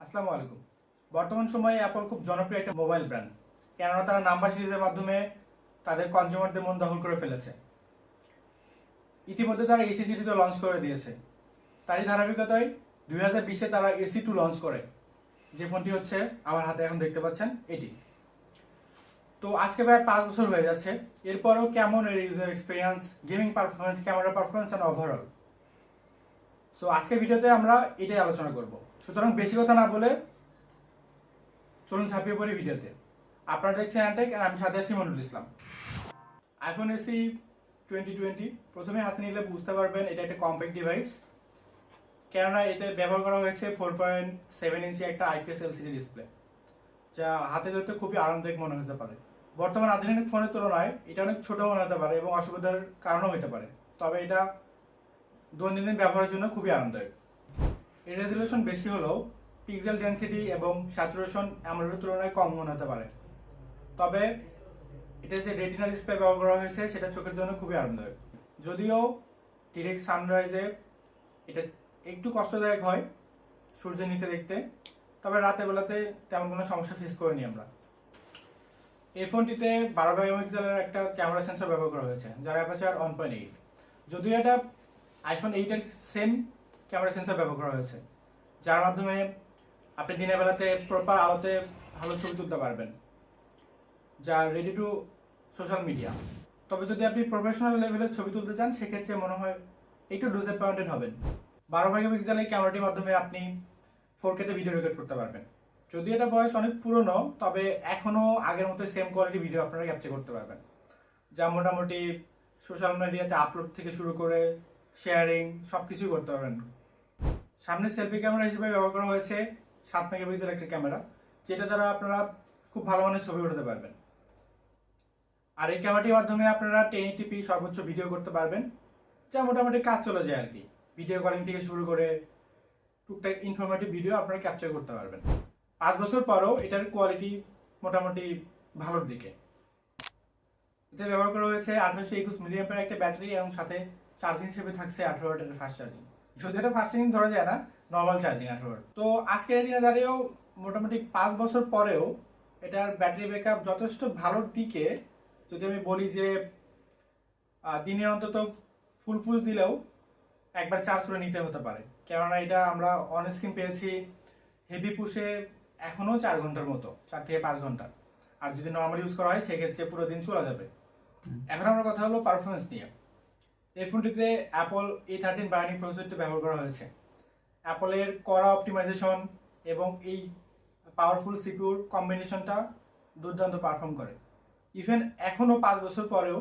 আসসালামু আলাইকুম। বর্তমান সময়ে অ্যাপল খুব জনপ্রিয় একটা মোবাইল ব্র্যান্ড, কেননা তারা নাম্বার সিরিজের মাধ্যমে তাদের কনজিউমারদের মন দখল করে ফেলেছে। ইতিমধ্যে তারা এসি সিরিজও লঞ্চ করে দিয়েছে। তারই ধারাবাহিকতায় 2020-এ তারা AC2 লঞ্চ করে, যে ফোনটি হচ্ছে আমার হাতে এখন দেখতে পাচ্ছেন এটি। তো আজকে প্রায় 5 বছর হয়ে যাচ্ছে, এরপরেও কেমন এর user experience, gaming performance, camera performance and overall. So আজকের ভিডিওতে আমরা এটাই আলোচনা করব। সুতরাং বেশি কথা না বলে চলুন ঝাঁপিয়ে পড়ি ভিডিওতে। আপনারা দেখছেন অ্যান্টেক আর আমি সাথে আছি মনিরুল ইসলাম। আইফোন এসি 2020 প্রথমে হাতে নিলে বুঝতে পারবেন এটা একটা কম্প্যাক্ট ডিভাইস, কেননা এতে ব্যবহার করা হয়েছে 4.7 ইঞ্চি একটা IPS LCD ডিসপ্লে, যা হাতে ধরতে খুবই আরামদায়ক মনে হতে পারে। বর্তমান আধুনিক ফোনের তুলনায় এটা অনেক ছোট মনে হতে পারে এবং অসুবিধার কারণও হতে পারে, তবে এটা দৈনন্দিন ব্যবহারের জন্য খুবই আরামদায়ক। এর রেজলিউশন বেশি হলেও পিক্সেল ডেনসিটি এবং স্যাচুরেশন অ্যামোলেডের তুলনায় কম মনে হতে পারে, তবে এটা যে রেটিনা ডিসপ্লে ব্যবহার করা হয়েছে সেটা চোখের জন্য খুবই আরামদায়ক। যদিও ডিরেক্ট সানরাইজে এটা একটু কষ্টদায়ক হয় সূর্যের নিচে দেখতে, তবে রাতের বেলাতে তেমন কোনো সমস্যা ফেস করিনি আমরা। এই ফোনটিতে 12 মেগাপিক্সেলের একটা ক্যামেরা সেন্সর ব্যবহার করা হয়েছে, যার অ্যাপারচার 1.8। যদিও এটা আইফোন 8-এর সেম ক্যামেরা সেন্সর ব্যবহার করা হয়েছে, যার মাধ্যমে আপনি দিনের বেলাতে প্রপার আলোতে ভালো ছবি তুলতে পারবেন, যা রেডি টু সোশ্যাল মিডিয়া। তবে যদি আপনি প্রফেশনাল লেভেলের ছবি তুলতে চান সেক্ষেত্রে মনে হয় একটু ডিসঅ্যাপয়েন্টেড হবেন। 12 মেগাপিক্সেলের ক্যামেরাটির মাধ্যমে আপনি 4K-তে ভিডিও রেকর্ড করতে পারবেন। যদিও এটা বয়স অনেক পুরনো, তবে এখনও আগের মতো সেম কোয়ালিটি ভিডিও আপনারা ক্যাপচার করতে পারবেন, যা মোটামুটি সোশ্যাল মিডিয়াতে আপলোড থেকে শুরু করে শেয়ারিং সব কিছুই করতে পারবেন। সামনে সেলফি ক্যামেরা হিসেবে ব্যবহার করা হয়েছে 7 মেগাপিক্সেল একটা ক্যামেরা, যেটা দ্বারা আপনারা খুব ভালো মানের ছবি উঠাতে পারবেন। আর এই ক্যামেরাটির মাধ্যমে আপনারা 1080p সর্বোচ্চ ভিডিও করতে পারবেন, যা মোটামুটি কাজ চলে যায় আর কি। ভিডিও কলিং থেকে শুরু করে টুকটাক ইনফরমেটিভ ভিডিও আপনারা ক্যাপচার করতে পারবেন। 5 বছর পরও এটার কোয়ালিটি মোটামুটি ভালোর দিকে। এতে ব্যবহার করা হয়েছে 1821 মিলিঅ্যাম্পিয়ার একটা ব্যাটারি এবং সাথে চার্জিং হিসেবে থাকছে 18 ওয়াটের ফাস্ট চার্জিং। যদি এটা ফাস্ট চার্জিং ধরা যায় না, নর্মাল চার্জিং 18 ওয়াট। তো আজকের দিনে দাঁড়িয়েও মোটামুটি 5 বছর পরেও এটার ব্যাটারি ব্যাকআপ যথেষ্ট ভালোর দিকে। যদি আমি বলি যে দিনে অন্তত ফুল পুশ দিলেও একবার চার্জ করে নিতে হতে পারে, কেননা এটা আমরা অন স্ক্রিন পেয়েছি হেভি পুশে এখনও 4 ঘন্টার মতো, 4 থেকে 5 ঘন্টা। আর যদি নর্মাল ইউজ করা হয় সেক্ষেত্রে পুরো দিন চলে যাবে। এখন আমরা কথা হলো পারফরমেন্স নিয়ে। এই ফোনটিতে অ্যাপল A13 বায়োনিক প্রসেসরটি ব্যবহার করা হয়েছে। অ্যাপলের কড়া অপটিমাইজেশন এবং এই পাওয়ারফুল সিপিউর কম্বিনেশনটা দুর্দান্ত পারফর্ম করে। ইভেন এখনও 5 বছর পরেও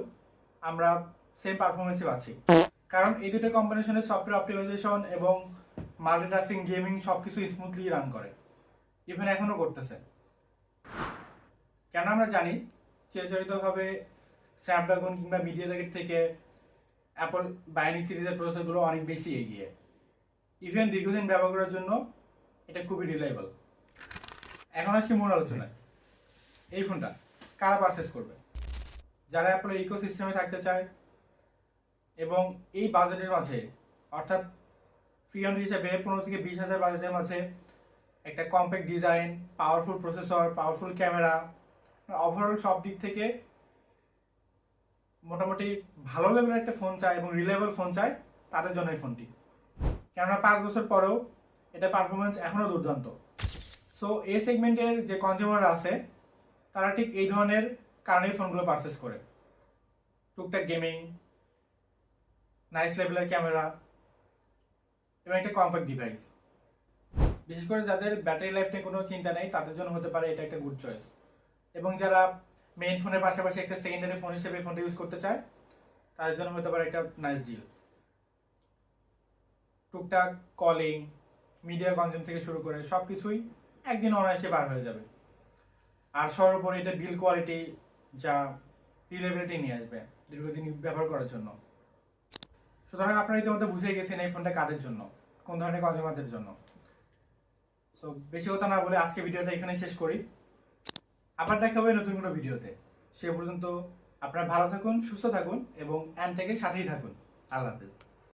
আমরা সেম পারফরমেন্সই পাচ্ছি, কারণ এই দুটো কম্বিনেশনের সফটওয়্যার অপটিমাইজেশন এবং মাল্টিটাস্কিং গেমিং সব কিছু স্মুথলি রান করে, ইভেন এখনও করতেছে। কেন আমরা জানি চিরাচরিতভাবে স্ন্যাপড্রাগন কিংবা মিডিয়াটেকের থেকে অ্যাপল বায়োনিক সিরিজের প্রসেসরগুলো অনেক বেশি এগিয়ে। ইভেন দীর্ঘদিন ব্যবহার করার জন্য এটা খুবই রিলায়েবল। এখন আসছি মূল আলোচনায়। এই ফোনটা কারা পারচেস করবে? যারা অ্যাপলের ইকোসিস্টেমে থাকতে চায় এবং এই বাজেটের মাঝে, অর্থাৎ ফ্রিহ্যান্ড হিসেবে 15 থেকে 20 হাজার বাজেটের মাঝে একটা compact design, powerful processor, powerful camera, overall সব দিক থেকে মোটামুটি ভালো লেভেলের একটা ফোন চায় এবং রিলায়েবল ফোন চায়, তাদের জন্য এই ফোনটি। কেননা 5 বছর পরেও এটা পারফরমেন্স এখনও দুর্দান্ত। সো এই সেগমেন্টের যে কনজিউমাররা আছে তারা ঠিক এই ধরনের কারণেই ফোনগুলো পারচেস করে। টুকটাক গেমিং, নাইস লেভেলের ক্যামেরা এবং একটা কম্প্যাক্ট ডিভাইস। বিশেষ করে যাদের ব্যাটারি লাইফ নিয়ে কোনো চিন্তা নেই তাদের জন্য হতে পারে এটা একটা গুড চয়েস। এবং যারা মেইন ফোনের পাশাপাশি একটা সেকেন্ডারি ফোন হিসেবে ফোনটা ইউজ করতে চায় তাদের জন্য হতে পারে একটা নাইস ডিল। টুকটাক কলিং, মিডিয়া কনজিউম থেকে শুরু করে সব কিছুই একদিন অনায়াসে বার হয়ে যাবে। আর সর্বোপরি এটা বিল কোয়ালিটি যা রিলায়েবিলিটি নিয়ে আসবে দীর্ঘদিন ব্যবহার করার জন্য। সুতরাং আপনারা ইতিমধ্যে বুঝে গেছেন এই ফোনটা কাদের জন্য, কোন ধরনের কনজিউমারদের জন্য। সো বেশি কথা না বলে আজকে ভিডিওটা এখানে শেষ করি। আবার দেখা হবে নতুন কোনো ভিডিওতে। সে পর্যন্ত আপনারা ভালো থাকুন, সুস্থ থাকুন এবং অ্যান্টেকের সাথেই থাকুন। আল্লাহ হাফেজ।